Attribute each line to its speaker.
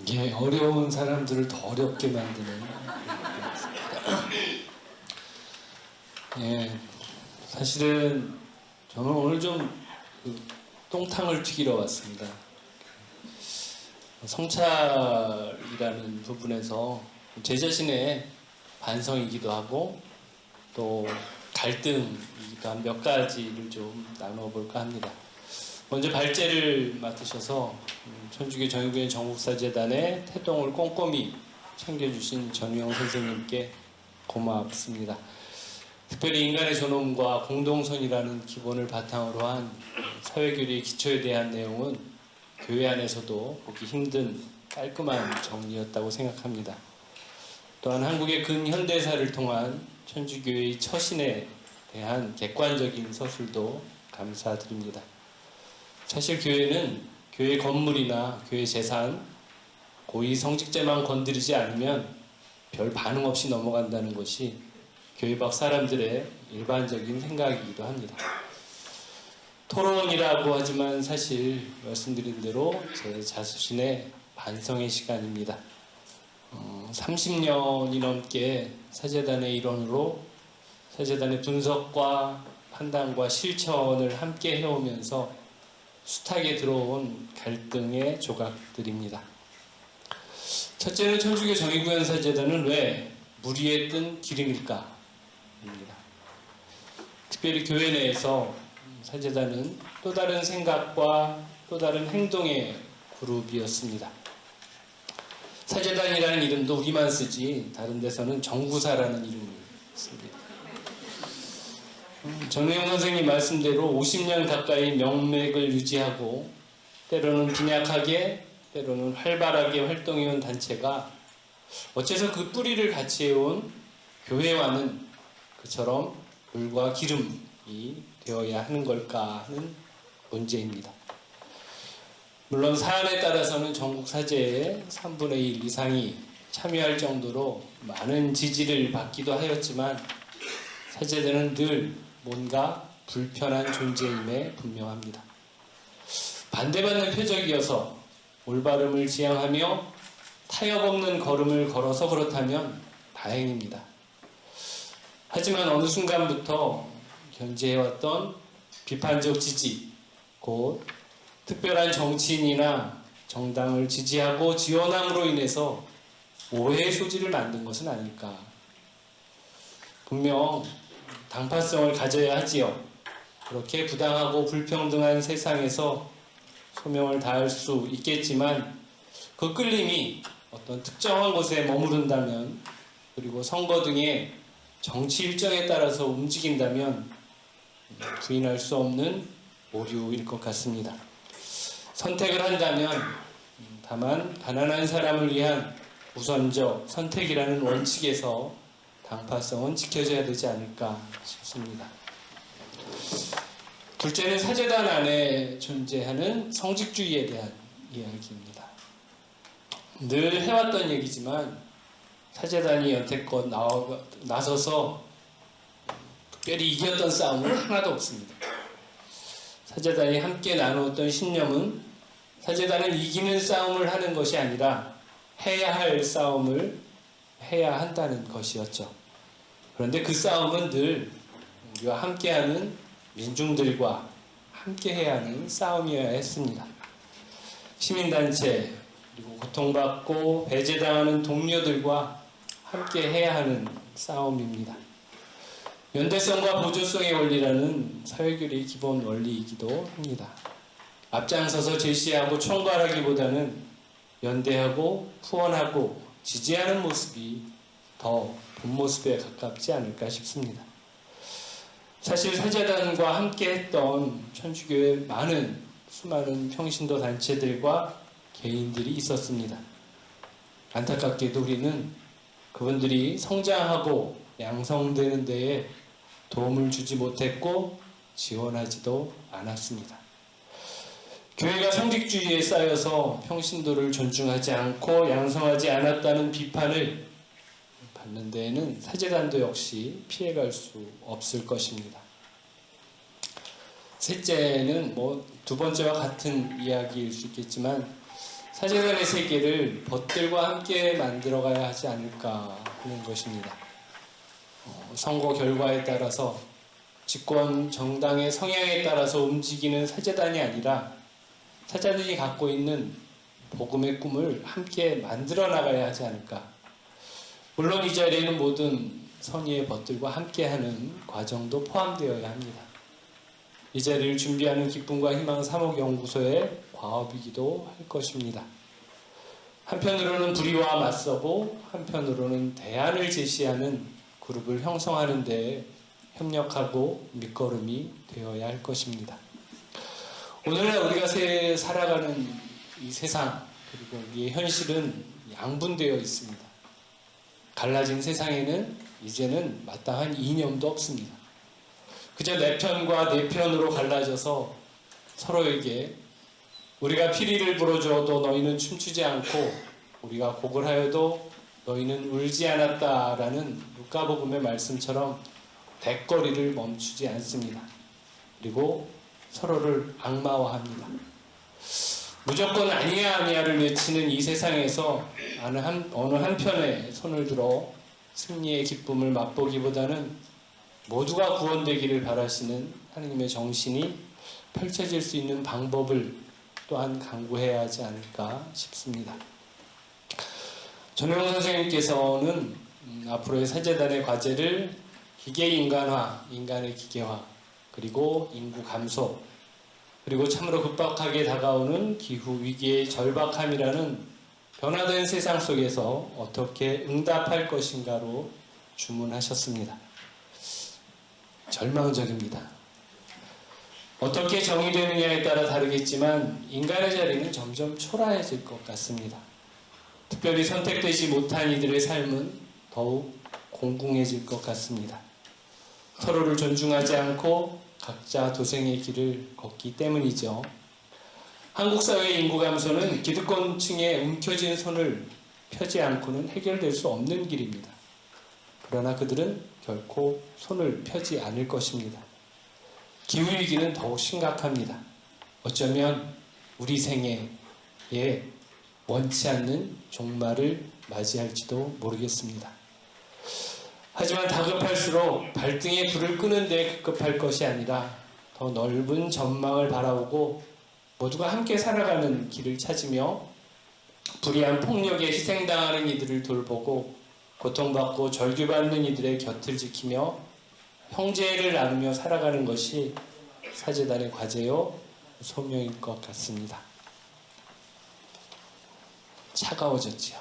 Speaker 1: 예, 어려운 사람들을 더 어렵게 만드는. 예, 사실은 저는 오늘 좀 똥탕을 튀기러 왔습니다. 성찰이라는 부분에서 제 자신의 반성이기도 하고 또 갈등이기도 한 몇 가지를 좀 나눠볼까 합니다. 먼저 발제를 맡으셔서 천주교 정의교회 정국사재단의 태동을 꼼꼼히 챙겨주신 전우영 선생님께 고맙습니다. 특별히 인간의 존엄과 공동선이라는 기본을 바탕으로 한 사회교리의 기초에 대한 내용은 교회 안에서도 보기 힘든 깔끔한 정리였다고 생각합니다. 또한 한국의 근현대사를 통한 천주교의 처신에 대한 객관적인 서술도 감사드립니다. 사실 교회는 교회 건물이나 교회 재산, 고위 성직자만 건드리지 않으면 별 반응 없이 넘어간다는 것이 교회 밖 사람들의 일반적인 생각이기도 합니다. 토론이라고 하지만 사실 말씀드린 대로 제 자신의 반성의 시간입니다. 30년이 넘게 사재단의 일원으로 사재단의 분석과 판단과 실천을 함께 해오면서 숱하게 들어온 갈등의 조각들입니다. 첫째는 천주교 정의구현사재단은 왜 무리에 뜬 기름일까? 입니다. 특별히 교회 내에서 사재단은 또 다른 생각과 또 다른 행동의 그룹이었습니다. 사재단이라는 이름도 우리만 쓰지 다른 데서는 정구사라는 이름을 씁니다. 전우영 선생님 말씀대로 50년 가까이 명맥을 유지하고 때로는 빈약하게 때로는 활발하게 활동해온 단체가 어째서 그 뿌리를 같이 해온 교회와는 그처럼 물과 기름이 되어야 하는 걸까 하는 문제입니다. 물론 사안에 따라서는 전국 사제의 3분의 1 이상이 참여할 정도로 많은 지지를 받기도 하였지만 사제들은 늘 뭔가 불편한 존재임에 분명합니다. 반대받는 표적이어서 올바름을 지향하며 타협 없는 걸음을 걸어서 그렇다면 다행입니다. 하지만 어느 순간부터 견제해왔던 비판적 지지, 곧 특별한 정치인이나 정당을 지지하고 지원함으로 인해서 오해의 소지를 만든 것은 아닐까. 분명 당파성을 가져야 하지요. 그렇게 부당하고 불평등한 세상에서 소명을 다할 수 있겠지만 그 끌림이 어떤 특정한 곳에 머무른다면 그리고 선거 등의 정치 일정에 따라서 움직인다면 부인할 수 없는 오류일 것 같습니다. 선택을 한다면 다만 가난한 사람을 위한 우선적 선택이라는 원칙에서 당파성은 지켜져야 되지 않을까 싶습니다. 둘째는 사재단 안에 존재하는 성직주의에 대한 이야기입니다. 늘 해왔던 얘기지만 사재단이 여태껏 나서서 특별히 이겼던 싸움은 하나도 없습니다. 사재단이 함께 나누었던 신념은 사재단은 이기는 싸움을 하는 것이 아니라 해야 할 싸움을 해야 한다는 것이었죠. 그런데 그 싸움은 늘 우리와 함께하는 민중들과 함께해야 하는 싸움이어야 했습니다. 시민단체 그리고 고통받고 배제당하는 동료들과 함께해야 하는 싸움입니다. 연대성과 보조성의 원리라는 사회교리의 기본 원리이기도 합니다. 앞장서서 제시하고 총괄하기보다는 연대하고 후원하고 지지하는 모습이 더 본 모습에 가깝지 않을까 싶습니다. 사실 사재단과 함께 했던 천주교의 수많은 평신도 단체들과 개인들이 있었습니다. 안타깝게도 우리는 그분들이 성장하고 양성되는 데에 도움을 주지 못했고 지원하지도 않았습니다. 교회가 성직주의에 쌓여서 평신도를 존중하지 않고 양성하지 않았다는 비판을 받는 데에는 사재단도 역시 피해갈 수 없을 것입니다. 셋째는 두 번째와 같은 이야기일 수 있겠지만 사제단의 세계를 벗들과 함께 만들어가야 하지 않을까 하는 것입니다. 선거 결과에 따라서 집권 정당의 성향에 따라서 움직이는 사제단이 아니라 사제단이 갖고 있는 복음의 꿈을 함께 만들어 나가야 하지 않을까. 물론 이 자리에는 모든 선의의 벗들과 함께하는 과정도 포함되어야 합니다. 이 자리를 준비하는 기쁨과 희망 사목연구소의 과업이기도 할 것입니다. 한편으로는 불의와 맞서고 한편으로는 대안을 제시하는 그룹을 형성하는 데 협력하고 밑거름이 되어야 할 것입니다. 오늘날 우리가 살아가는 이 세상 그리고 우리의 현실은 양분되어 있습니다. 갈라진 세상에는 이제는 마땅한 이념도 없습니다. 그저 내 편과 내 편으로 갈라져서 서로에게 우리가 피리를 불어주어도 너희는 춤추지 않고 우리가 곡을 하여도 너희는 울지 않았다라는 루카복음의 말씀처럼 대거리를 멈추지 않습니다. 그리고 서로를 악마화합니다. 무조건 아니야 아니야를 외치는 이 세상에서 어느 한편에 손을 들어 승리의 기쁨을 맛보기보다는 모두가 구원되기를 바라시는 하느님의 정신이 펼쳐질 수 있는 방법을 또한 강구해야 하지 않을까 싶습니다. 전용 선생님께서는 앞으로의 사제단의 과제를 기계인간화, 인간의 기계화, 그리고 인구 감소, 그리고 참으로 급박하게 다가오는 기후위기의 절박함이라는 변화된 세상 속에서 어떻게 응답할 것인가로 주문하셨습니다. 절망적입니다. 어떻게 정의되느냐에 따라 다르겠지만 인간의 자리는 점점 초라해질 것 같습니다. 특별히 선택되지 못한 이들의 삶은 더욱 공공해질 것 같습니다. 서로를 존중하지 않고 각자 도생의 길을 걷기 때문이죠. 한국 사회의 인구 감소는 기득권층의 움켜쥔 손을 펴지 않고는 해결될 수 없는 길입니다. 그러나 그들은 결코 손을 펴지 않을 것입니다. 기후위기는 더욱 심각합니다. 어쩌면 우리 생애에 원치 않는 종말을 맞이할지도 모르겠습니다. 하지만 다급할수록 발등에 불을 끄는 데 급급할 것이 아니라 더 넓은 전망을 바라보고 모두가 함께 살아가는 길을 찾으며 불의한 폭력에 희생당하는 이들을 돌보고 고통받고 절규받는 이들의 곁을 지키며 형제를 나누며 살아가는 것이 사제단의 과제요 소명일 것 같습니다. 차가워졌지요.